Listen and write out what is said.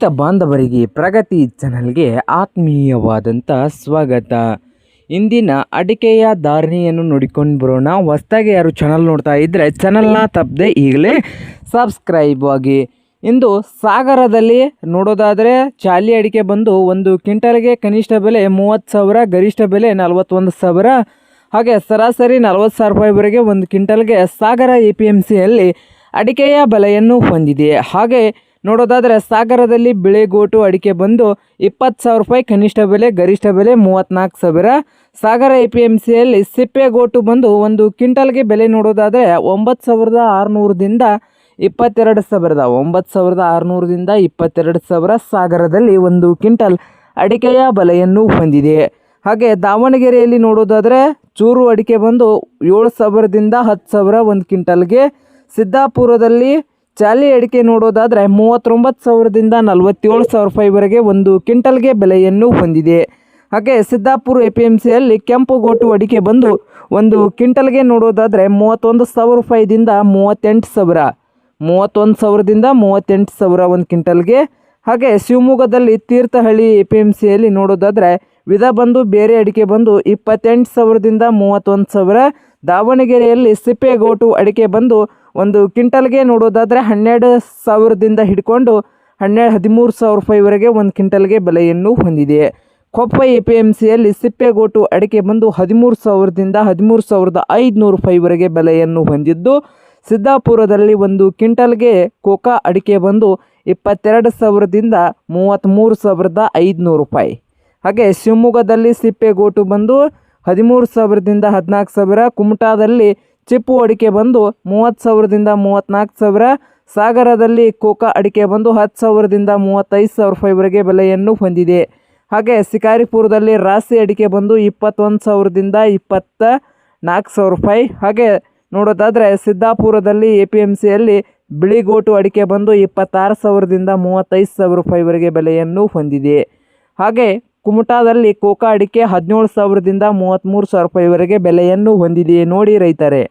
ಬಾಂಧವರಿಗೆ ಪ್ರಗತಿ ಚಾನಲ್ಗೆ ಆತ್ಮೀಯವಾದಂಥ ಸ್ವಾಗತ. ಇಂದಿನ ಅಡಿಕೆಯ ಧಾರಣೆಯನ್ನು ನೋಡಿಕೊಂಡು ಬರೋಣ. ಹೊಸದಾಗಿ ಯಾರು ಚಾನಲ್ ನೋಡ್ತಾ ಇದ್ದರೆ ಚಾನಲ್ನ ತಪ್ಪದೆ ಈಗಲೇ ಸಬ್ಸ್ಕ್ರೈಬ್ ಆಗಿ. ಇಂದು ಸಾಗರದಲ್ಲಿ ನೋಡೋದಾದರೆ ಚಾಲಿ ಅಡಿಕೆ ಬಂದು ಒಂದು ಕ್ವಿಂಟಲ್ಗೆ ಕನಿಷ್ಠ ಬೆಲೆ 30,000, ಗರಿಷ್ಠ ಬೆಲೆ 41,000, ಹಾಗೆ ಸರಾಸರಿ 40,000 ರೂಪಾಯಿವರೆಗೆ ಒಂದು ಕ್ವಿಂಟಲ್ಗೆ ಸಾಗರ APMCಯಲ್ಲಿ ಅಡಿಕೆಯ ಬೆಲೆಯನ್ನು ಹೊಂದಿದೆ. ಹಾಗೆ ನೋಡೋದಾದರೆ ಸಾಗರದಲ್ಲಿ ಬಿಳೆಗೋಟು ಅಡಿಕೆ ಬಂದು 20,000 ರೂಪಾಯಿ ಕನಿಷ್ಠ ಬೆಲೆ, ಗರಿಷ್ಠ ಬೆಲೆ 34,000. ಸಾಗರ APMCಯಲ್ಲಿ ಸಿಪ್ಪೆಗೋಟು ಬಂದು ಒಂದು ಕ್ವಿಂಟಲ್ಗೆ ಬೆಲೆ ನೋಡೋದಾದರೆ 9,600ದಿಂದ 22,000, 9,600ದಿಂದ 22,000 ಸಾಗರದಲ್ಲಿ ಒಂದು ಕ್ವಿಂಟಲ್ ಅಡಿಕೆಯ ಬೆಲೆಯನ್ನು ಹೊಂದಿದೆ. ಹಾಗೆ ದಾವಣಗೆರೆಯಲ್ಲಿ ನೋಡೋದಾದರೆ ಚೂರು ಅಡಿಕೆ ಬಂದು 7,000ದಿಂದ 10,000 ಒಂದು ಕ್ವಿಂಟಲ್ಗೆ. ಸಿದ್ದಾಪುರದಲ್ಲಿ ಚಾಲಿ ಅಡಿಕೆ ನೋಡೋದಾದರೆ 39,000ದಿಂದ 47,000 ರೂಪಾಯಿವರೆಗೆ ಒಂದು ಕ್ವಿಂಟಲ್ಗೆ ಬೆಲೆಯನ್ನು ಹೊಂದಿದೆ. ಹಾಗೆ ಸಿದ್ದಾಪುರ APMCಯಲ್ಲಿ ಕೆಂಪುಗೋಟು ಅಡಿಕೆ ಬಂದು ಒಂದು ಕ್ವಿಂಟಲ್ಗೆ ನೋಡೋದಾದರೆ 31,000 ರೂಪಾಯಿದಿಂದ 38,000, 31,000ದಿಂದ 38,000 ಒಂದು ಕ್ವಿಂಟಲ್ಗೆ. ಹಾಗೆ ಶಿವಮೊಗ್ಗದಲ್ಲಿ ತೀರ್ಥಹಳ್ಳಿ APMCಯಲ್ಲಿ ನೋಡೋದಾದರೆ ವಿಧ ಬಂದು ಬೇರೆ ಅಡಿಕೆ ಬಂದು 28,000ದಿಂದ 31,000. ದಾವಣಗೆರೆಯಲ್ಲಿ ಸಿಪ್ಪೆಗೋಟು ಅಡಿಕೆ ಬಂದು ಒಂದು ಕ್ವಿಂಟಲ್ಗೆ ನೋಡೋದಾದರೆ 12,000ದಿಂದ ಹಿಡ್ಕೊಂಡು 13,000 ರೂಪಾಯಿವರೆಗೆ ಒಂದು ಕ್ವಿಂಟಲ್ಗೆ ಬೆಲೆಯನ್ನು ಹೊಂದಿದೆ. ಕೊಪ್ಪ APMCಯಲ್ಲಿ ಸಿಪ್ಪೆಗೋಟು ಅಡಿಕೆ ಬಂದು 13,000ದಿಂದ 13,500 ರೂಪಾಯಿವರೆಗೆ ಬೆಲೆಯನ್ನು ಹೊಂದಿದ್ದು, ಸಿದ್ದಾಪುರದಲ್ಲಿ ಒಂದು ಕ್ವಿಂಟಲ್ಗೆ ಕೋಕಾ ಅಡಿಕೆ ಬಂದು 22,000ದಿಂದ 33,500 ರೂಪಾಯಿ. ಹಾಗೆ ಶಿವಮೊಗ್ಗದಲ್ಲಿ ಸಿಪ್ಪೆಗೋಟು ಬಂದು 13,000ದಿಂದ 14,000. ಕುಮಟಾದಲ್ಲಿ ಚಿಪ್ಪು ಅಡಿಕೆ ಬಂದು 30,000ದಿಂದ 34,000. ಸಾಗರದಲ್ಲಿ ಕೋಕಾ ಅಡಿಕೆ ಬಂದು 10,000ದಿಂದ 35,000 ರೂಪಾಯಿವರೆಗೆ ಬೆಲೆಯನ್ನು ಹೊಂದಿದೆ. ಹಾಗೆ ಶಿಕಾರಿಪುರದಲ್ಲಿ ರಾಸಿ ಅಡಿಕೆ ಬಂದು 21,000ದಿಂದ 24,000 ರೂಪಾಯಿ. ಹಾಗೆ ನೋಡೋದಾದರೆ ಸಿದ್ದಾಪುರದಲ್ಲಿ APMCಯಲ್ಲಿ ಬಿಳಿಗೋಟು ಅಡಿಕೆ ಬಂದು 26,000ದಿಂದ 35,000 ರೂಪಾಯಿವರೆಗೆ ಬೆಲೆಯನ್ನು ಹೊಂದಿದೆ. ಹಾಗೆ ಕುಮಟಾದಲ್ಲಿ ಕೋಕಾ ಅಡಿಕೆ 17,000ದಿಂದ 33,000 ರೂಪಾಯಿವರೆಗೆ ಬೆಲೆಯನ್ನು ಹೊಂದಿದೆ. ನೋಡಿ ರೈತರೇ.